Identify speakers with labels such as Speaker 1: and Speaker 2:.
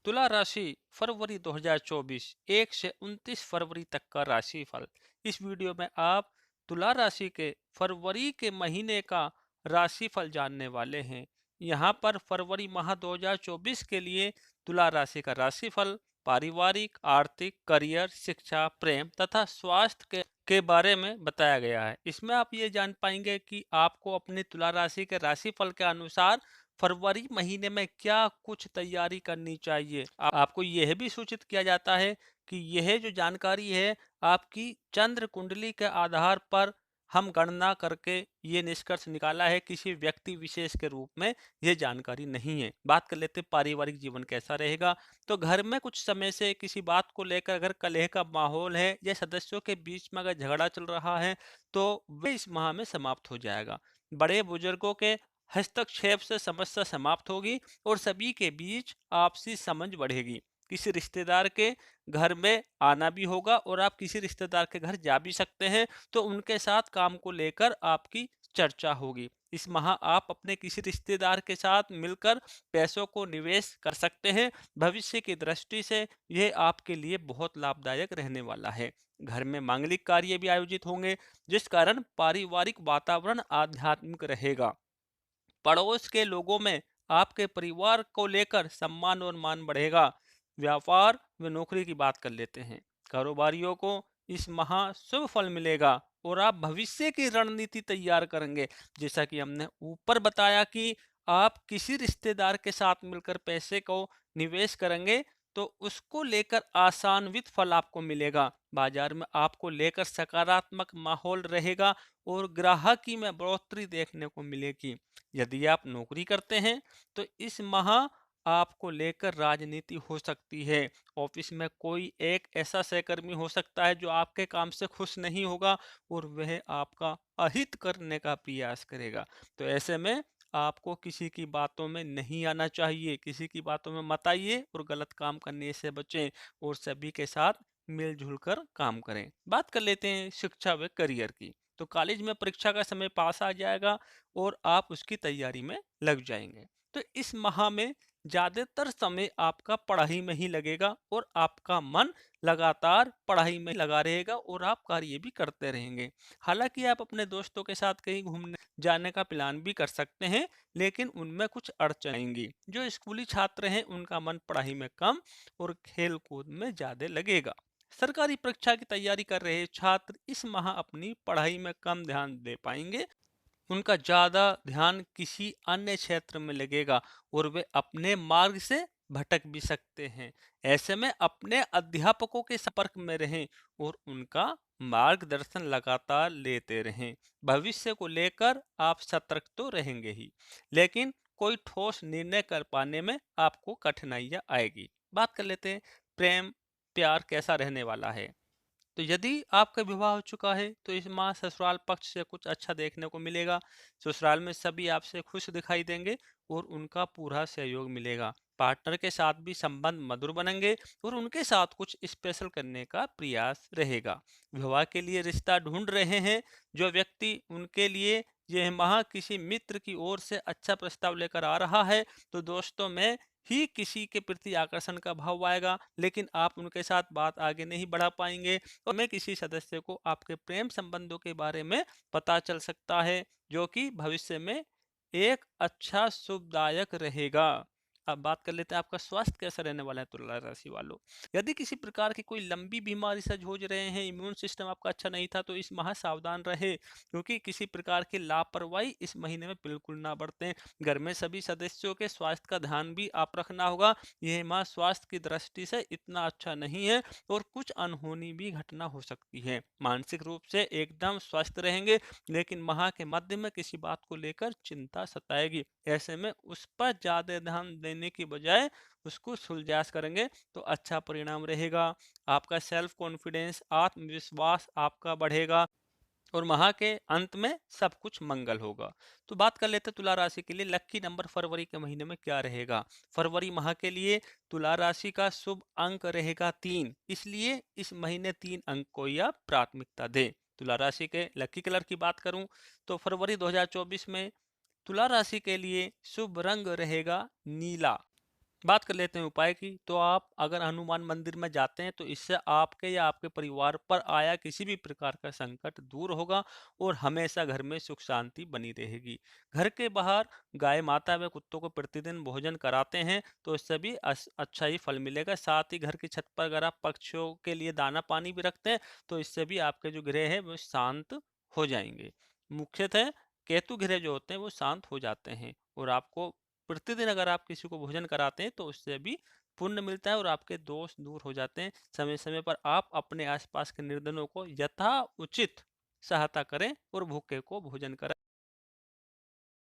Speaker 1: तुला राशि फरवरी 2024 1 से 29 फरवरी तक का राशिफल। इस वीडियो में आप तुला राशि के फरवरी के महीने का राशिफल जानने वाले हैं। यहाँ पर फरवरी माह 2024 के लिए तुला राशि का राशिफल पारिवारिक, आर्थिक, करियर, शिक्षा, प्रेम तथा स्वास्थ्य के बारे में बताया गया है। इसमें आप ये जान पाएंगे कि आपको अपनी तुला राशि के राशिफल के अनुसार फरवरी महीने में क्या कुछ तैयारी करनी चाहिए। आपको यह भी सूचित किया जाता है कि यह जो जानकारी है आपकी चंद्र कुंडली के आधार पर हम गणना करके ये निष्कर्ष निकाला है, किसी व्यक्ति विशेष के रूप में ये जानकारी नहीं है। बात कर लेते हैं पारिवारिक जीवन कैसा रहेगा। तो घर में कुछ समय से किसी बात को लेकर अगर कलह का माहौल है या सदस्यों के बीच में अगर झगड़ा चल रहा है तो वे इस माह में समाप्त हो जाएगा। बड़े बुजुर्गों के हस्तक्षेप से समस्या समाप्त होगी और सभी के बीच आपसी समझ बढ़ेगी। किसी रिश्तेदार के घर में आना भी होगा और आप किसी रिश्तेदार के घर जा भी सकते हैं, तो उनके साथ काम को लेकर आपकी चर्चा होगी। इस माह आप अपने किसी रिश्तेदार के साथ मिलकर पैसों को निवेश कर सकते हैं। भविष्य की दृष्टि से यह आपके लिए बहुत लाभदायक रहने वाला है। घर में मांगलिक कार्य भी आयोजित होंगे, जिस कारण पारिवारिक वातावरण आध्यात्मिक रहेगा। पड़ोस के लोगों में आपके परिवार को लेकर सम्मान और मान बढ़ेगा। व्यापार व नौकरी की बात कर लेते हैं। कारोबारियों को इस माह शुभ फल मिलेगा और आप भविष्य की रणनीति तैयार करेंगे। जैसा कि हमने ऊपर बताया कि आप किसी रिश्तेदार के साथ मिलकर पैसे को निवेश करेंगे तो उसको लेकर आसान्वित फल आपको मिलेगा। बाजार में आपको लेकर सकारात्मक माहौल रहेगा और ग्राहकी में बढ़ोतरी देखने को मिलेगी। यदि आप नौकरी करते हैं तो इस माह आपको लेकर राजनीति हो सकती है। ऑफिस में कोई एक ऐसा सहकर्मी हो सकता है जो आपके काम से खुश नहीं होगा और वह आपका अहित करने का प्रयास करेगा। तो ऐसे में आपको किसी की बातों में नहीं आना चाहिए, किसी की बातों में मत आइए और गलत काम करने से बचें और सभी के साथ मिलजुल कर काम करें। बात कर लेते हैं शिक्षा व करियर की। तो कॉलेज में परीक्षा का समय पास आ जाएगा और आप उसकी तैयारी में लग जाएंगे। तो इस माह में ज्यादातर समय आपका पढ़ाई में ही लगेगा और आपका मन लगातार पढ़ाई में लगा रहेगा और आप कार्य भी करते रहेंगे। हालांकि आप अपने दोस्तों के साथ कहीं घूमने जाने का प्लान भी कर सकते हैं, लेकिन उनमें कुछ अड़चन आएंगी। जो स्कूली छात्र हैं उनका मन पढ़ाई में कम और खेल कूद में ज्यादा लगेगा। सरकारी परीक्षा की तैयारी कर रहे छात्र इस माह अपनी पढ़ाई में कम ध्यान दे पाएंगे। उनका ज्यादा ध्यान किसी अन्य क्षेत्र में लगेगा और वे अपने मार्ग से भटक भी सकते हैं। ऐसे में अपने अध्यापकों के संपर्क में रहें और उनका मार्गदर्शन लगातार लेते रहें। भविष्य को लेकर आप सतर्क तो रहेंगे ही, लेकिन कोई ठोस निर्णय कर पाने में आपको कठिनाइयां आएगी। बात कर लेते हैं प्रेम प्यार कैसा रहने वाला है। तो यदि आपका विवाह हो चुका है तो इस माह ससुराल पक्ष से कुछ अच्छा देखने को मिलेगा। ससुराल में सभी आपसे खुश दिखाई देंगे और उनका पूरा सहयोग मिलेगा। पार्टनर के साथ भी संबंध मधुर बनेंगे और उनके साथ कुछ स्पेशल करने का प्रयास रहेगा। विवाह के लिए रिश्ता ढूंढ रहे हैं जो व्यक्ति, उनके लिए यह माह किसी मित्र की ओर से अच्छा प्रस्ताव लेकर आ रहा है। तो दोस्तों में ही किसी के प्रति आकर्षण का भाव आएगा, लेकिन आप उनके साथ बात आगे नहीं बढ़ा पाएंगे और में किसी सदस्य को आपके प्रेम संबंधों के बारे में पता चल सकता है, जो कि भविष्य में एक अच्छा शुभदायक रहेगा। अब बात कर लेते हैं आपका स्वास्थ्य कैसा रहने वाला है तुला राशि वालों। यदि किसी प्रकार की कोई लंबी बीमारी से जूझ रहे हैं, इम्यून सिस्टम आपका अच्छा नहीं था, तो इस माह सावधान रहे, क्योंकि किसी प्रकार की लापरवाही इस महीने में बिल्कुल ना बरतें। घर में सभी सदस्यों के स्वास्थ्य का ध्यान भी आप रखना होगा। यह माह स्वास्थ्य की दृष्टि से इतना अच्छा नहीं है और कुछ अनहोनी भी घटना हो सकती है। मानसिक रूप से एकदम स्वस्थ रहेंगे, लेकिन माह के मध्य में किसी बात को लेकर चिंता सताएगी। ऐसे में उस पर ज्यादा ध्यान देने की बजाय उसको सुलझास करेंगे तो अच्छा परिणाम रहेगा। आपका सेल्फ कॉन्फिडेंस, आत्मविश्वास आपका बढ़ेगा और माह के अंत में सब कुछ मंगल होगा। तो बात कर लेते हैं तुला राशि के लिए लकी नंबर फरवरी के महीने में क्या रहेगा। फरवरी माह के लिए तुला राशि का शुभ अंक रहेगा 3, इसलिए इस महीने 3 अंक को ही आप प्राथमिकता दें। तुला राशि के लकी कलर की बात करूं तो फरवरी 2024 में तुला राशि के लिए शुभ रंग रहेगा नीला। बात कर लेते हैं उपाय की। तो आप अगर हनुमान मंदिर में जाते हैं तो इससे आपके या आपके परिवार पर आया किसी भी प्रकार का संकट दूर होगा और हमेशा घर में सुख शांति बनी रहेगी। घर के बाहर गाय माता व कुत्तों को प्रतिदिन भोजन कराते हैं तो इससे भी अच्छा ही फल मिलेगा। साथ ही घर की छत पर अगर आप पक्षियों के लिए दाना पानी भी रखते हैं तो इससे भी आपके जो गृह है वो शांत हो जाएंगे। मुख्यतः केतु गृह जो होते हैं वो शांत हो जाते हैं। और आपको प्रतिदिन अगर आप किसी को भोजन कराते हैं तो उससे भी पुण्य मिलता है और आपके दोष दूर हो जाते हैं। समय समय पर आप अपने आसपास के निर्धनों को यथा उचित सहायता करें और भूखे को भोजन कराएं।